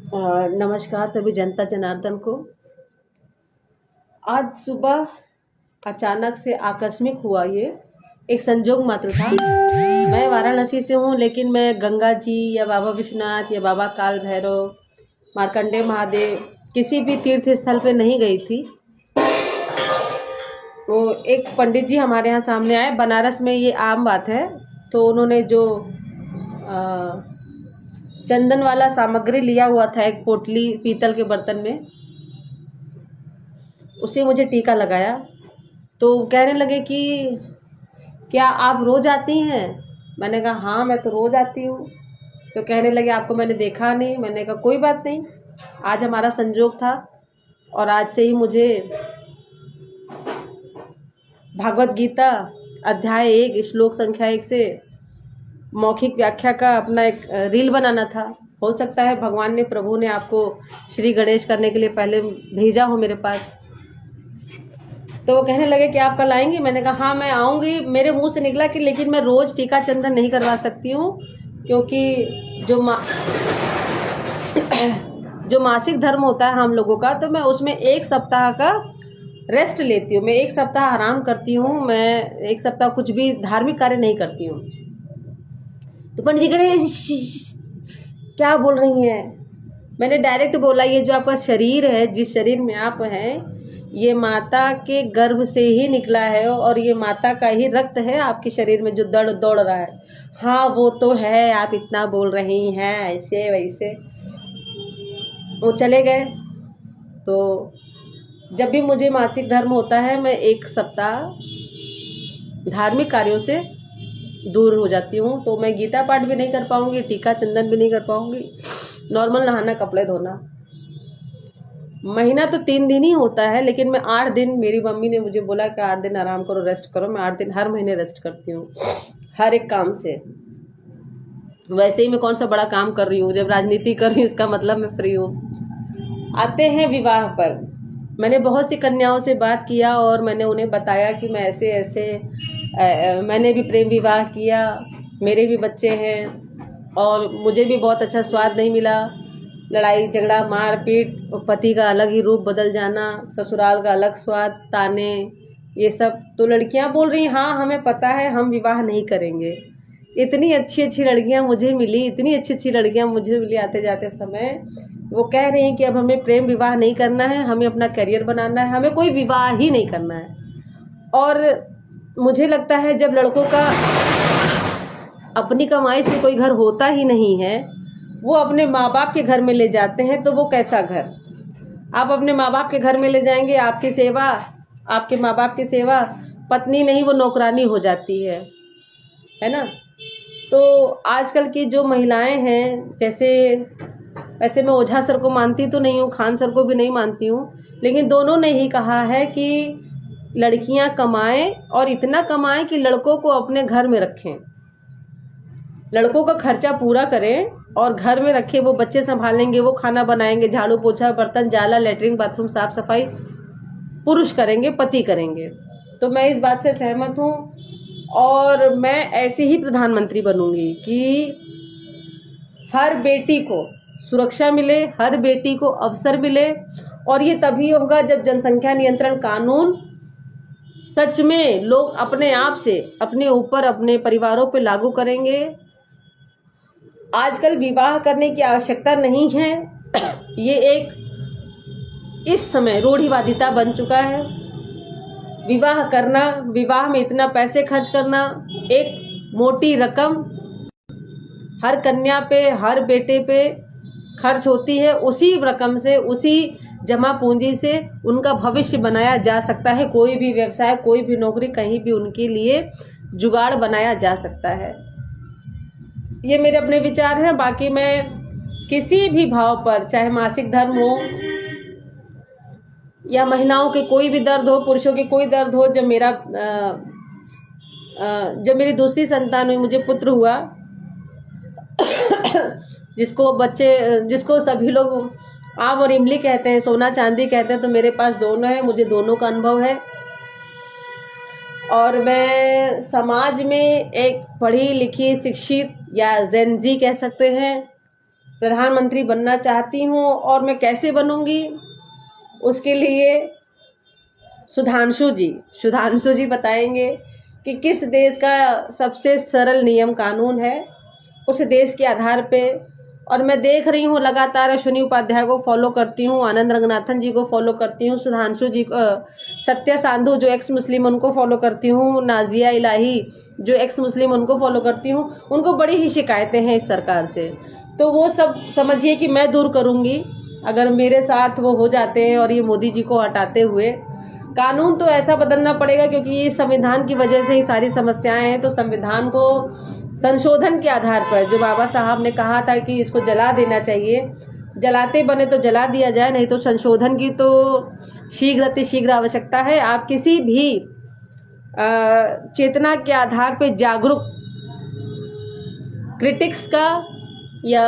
नमस्कार सभी जनता जनार्दन को। आज सुबह अचानक से आकस्मिक हुआ, ये एक संजोग मात्र था। मैं वाराणसी से हूँ, लेकिन मैं गंगा जी या बाबा विश्वनाथ या बाबा काल भैरव, मार्कंडेय महादेव किसी भी तीर्थ स्थल पे नहीं गई थी। तो एक पंडित जी हमारे यहाँ सामने आए। बनारस में ये आम बात है। तो उन्होंने जो चंदन वाला सामग्री लिया हुआ था, एक पोटली पीतल के बर्तन में, उसे मुझे टीका लगाया। तो कहने लगे कि क्या आप रोज आती हैं? मैंने कहा हाँ, मैं तो रोज आती हूँ। तो कहने लगे आपको मैंने देखा नहीं। मैंने कहा कोई बात नहीं, आज हमारा संजोग था और आज से ही मुझे भागवत गीता अध्याय 1 श्लोक संख्या 1 से मौखिक व्याख्या का अपना एक रील बनाना था। हो सकता है भगवान ने, प्रभु ने आपको श्री गणेश करने के लिए पहले भेजा हो मेरे पास। तो वो कहने लगे कि आप कल आएंगी? मैंने कहा हाँ मैं आऊँगी। मेरे मुंह से निकला कि लेकिन मैं रोज़ टीका चंदन नहीं करवा सकती हूँ, क्योंकि जो मासिक धर्म होता है हम लोगों का, तो मैं उसमें 1 सप्ताह का रेस्ट लेती हूँ। मैं 1 सप्ताह आराम करती हूँ। मैं 1 सप्ताह कुछ भी धार्मिक कार्य नहीं करती हूँ। तो पंडित जी कह रहे क्या बोल रही हैं? मैंने डायरेक्ट बोला, ये जो आपका शरीर है, जिस शरीर में आप हैं, ये माता के गर्भ से ही निकला है और ये माता का ही रक्त है आपके शरीर में जो दौड़ रहा है। हाँ वो तो है, आप इतना बोल रही हैं ऐसे वैसे। वो चले गए। तो जब भी मुझे मासिक धर्म होता है, मैं 1 सप्ताह धार्मिक कार्यों से दूर हो जाती हूँ। तो मैं गीता पाठ भी नहीं कर पाऊंगी, टीका चंदन भी नहीं कर पाऊंगी, नॉर्मल नहाना कपड़े धोना। महीना तो 3 दिन ही होता है, लेकिन मैं 8 दिन, मेरी मम्मी ने मुझे बोला कि 8 दिन आराम करो, रेस्ट करो। मैं 8 दिन हर महीने रेस्ट करती हूँ, हर एक काम से। वैसे ही मैं कौन सा बड़ा काम कर रही हूँ, जब राजनीति कर रही हूँ इसका मतलब मैं फ्री हूँ। आते हैं विवाह पर। मैंने बहुत सी कन्याओं से बात किया और मैंने उन्हें बताया कि मैं ऐसे ऐसे मैंने भी प्रेम विवाह किया, मेरे भी बच्चे हैं और मुझे भी बहुत अच्छा स्वाद नहीं मिला। लड़ाई झगड़ा मारपीट, पति का अलग ही रूप बदल जाना, ससुराल का अलग स्वाद, ताने, ये सब। तो लड़कियां बोल रही हाँ हमें पता है, हम विवाह नहीं करेंगे। इतनी अच्छी अच्छी लड़कियां मुझे मिली, इतनी अच्छी अच्छी लड़कियां मुझे मिली आते जाते समय। वो कह रही हैं कि अब हमें प्रेम विवाह नहीं करना है, हमें अपना करियर बनाना है, हमें कोई विवाह ही नहीं करना है। और मुझे लगता है जब लड़कों का अपनी कमाई से कोई घर होता ही नहीं है, वो अपने माँ बाप के घर में ले जाते हैं, तो वो कैसा घर? आप अपने माँ बाप के घर में ले जाएंगे, आपकी सेवा, आपके माँ बाप की सेवा पत्नी नहीं वो नौकरानी हो जाती है ना। तो आजकल की जो महिलाएं हैं, जैसे वैसे मैं ओझा सर को मानती तो नहीं हूँ, खान सर को भी नहीं मानती हूँ, लेकिन दोनों ने ही कहा है कि लड़कियां कमाएं और इतना कमाएं कि लड़कों को अपने घर में रखें, लड़कों का खर्चा पूरा करें और घर में रखे। वो बच्चे संभालेंगे, वो खाना बनाएंगे, झाड़ू पोछा बर्तन जाला लैट्रिन बाथरूम साफ सफाई पुरुष करेंगे, पति करेंगे। तो मैं इस बात से सहमत हूँ और मैं ऐसे ही प्रधानमंत्री बनूंगी कि हर बेटी को सुरक्षा मिले, हर बेटी को अवसर मिले। और ये तभी होगा जब जनसंख्या नियंत्रण कानून सच में लोग अपने आप से अपने ऊपर, अपने परिवारों पे लागू करेंगे। आजकल विवाह करने की आवश्यकता नहीं है, ये एक इस समय रूढ़िवादिता बन चुका है। विवाह करना, विवाह में इतना पैसे खर्च करना, एक मोटी रकम हर कन्या पे, हर बेटे पे खर्च होती है। उसी रकम से, उसी जमा पूंजी से उनका भविष्य बनाया जा सकता है। कोई भी व्यवसाय, कोई भी नौकरी, कहीं भी उनके लिए जुगाड़ बनाया जा सकता है। ये मेरे अपने विचार हैं। बाकी मैं किसी भी भाव पर, चाहे मासिक धर्म हो या महिलाओं के कोई भी दर्द हो, पुरुषों के कोई दर्द हो, जब मेरी दूसरी संतान हुई, मुझे पुत्र हुआ, जिसको सभी लोग आम और इमली कहते हैं, सोना चांदी कहते हैं, तो मेरे पास दोनों है, मुझे दोनों का अनुभव है। और मैं समाज में एक पढ़ी लिखी शिक्षित या जेन जी कह सकते हैं प्रधानमंत्री बनना चाहती हूँ। और मैं कैसे बनूंगी, उसके लिए सुधांशु जी बताएंगे कि किस देश का सबसे सरल नियम कानून है, उस देश के आधार पे। और मैं देख रही हूँ लगातार अश्विनी उपाध्याय को फॉलो करती हूँ, आनंद रंगनाथन जी को फॉलो करती हूँ, सुधांशु जी सत्य सांधु जो एक्स मुस्लिम उनको फॉलो करती हूँ, नाजिया इलाही जो एक्स मुस्लिम उनको फॉलो करती हूँ। उनको बड़ी ही शिकायतें हैं इस सरकार से, तो वो सब समझिए कि मैं दूर करूँगी अगर मेरे साथ वो हो जाते हैं और ये मोदी जी को हटाते हुए। कानून तो ऐसा बदलना पड़ेगा क्योंकि ये संविधान की वजह से ही सारी समस्याएं हैं, तो संविधान को संशोधन के आधार पर जो बाबा साहब ने कहा था कि इसको जला देना चाहिए, जलाते बने तो जला दिया जाए, नहीं तो संशोधन की तो शीघ्र अतिशीघ्र आवश्यकता है। आप किसी भी चेतना के आधार पर जागरूक क्रिटिक्स का या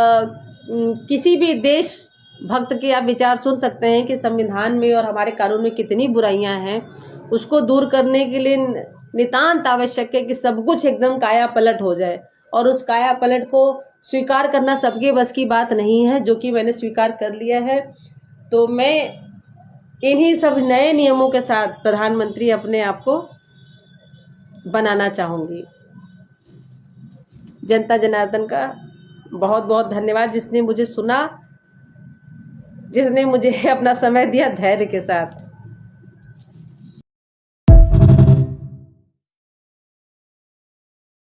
किसी भी देश भक्त के आप विचार सुन सकते हैं कि संविधान में और हमारे कानून में कितनी बुराइयां हैं। उसको दूर करने के लिए नितांत आवश्यक है कि सब कुछ एकदम काया पलट हो जाए, और उस काया पलट को स्वीकार करना सबके बस की बात नहीं है, जो कि मैंने स्वीकार कर लिया है। तो मैं इन्हीं सब नए नियमों के साथ प्रधानमंत्री अपने आप को बनाना चाहूँगी। जनता जनार्दन का बहुत बहुत धन्यवाद जिसने मुझे सुना, जिसने मुझे अपना समय दिया धैर्य के साथ।